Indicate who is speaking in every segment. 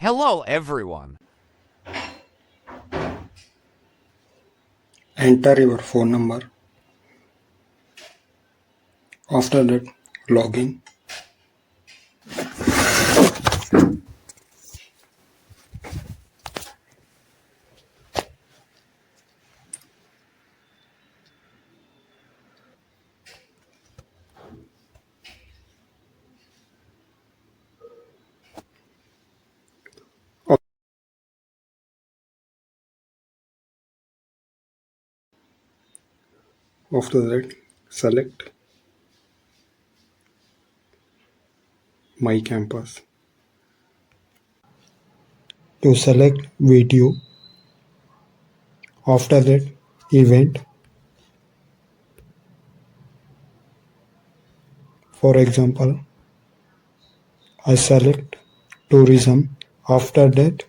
Speaker 1: Hello, everyone.
Speaker 2: Enter your phone number. After that, login. After that, select My Campus. You select VTU. After that, event. For example, I select tourism. After that,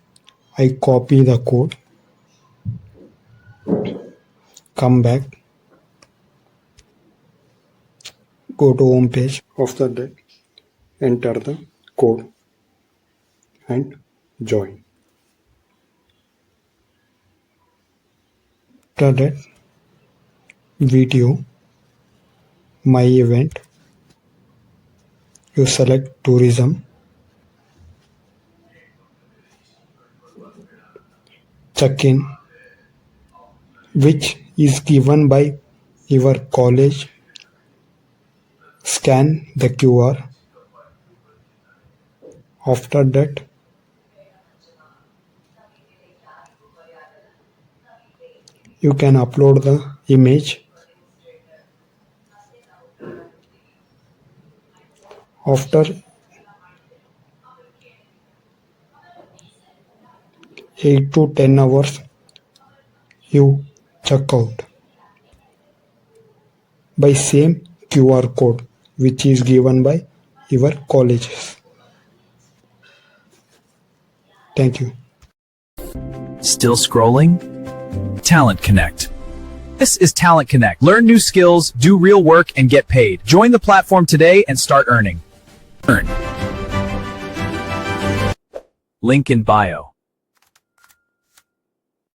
Speaker 2: I copy the code, come back, go to home page. After that, enter the code and join. After that, VTU, my event. You select tourism, check-in, which is given by your college. Scan the QR. After that, you can upload the image. After 8 to 10 hours, you check out by same QR code which is given by your colleges. Thank you.
Speaker 3: Still scrolling? Talent Connect. This is Talent Connect. Learn new skills, do real work, and get paid. Join the platform today and start earning. Earn. Link in bio.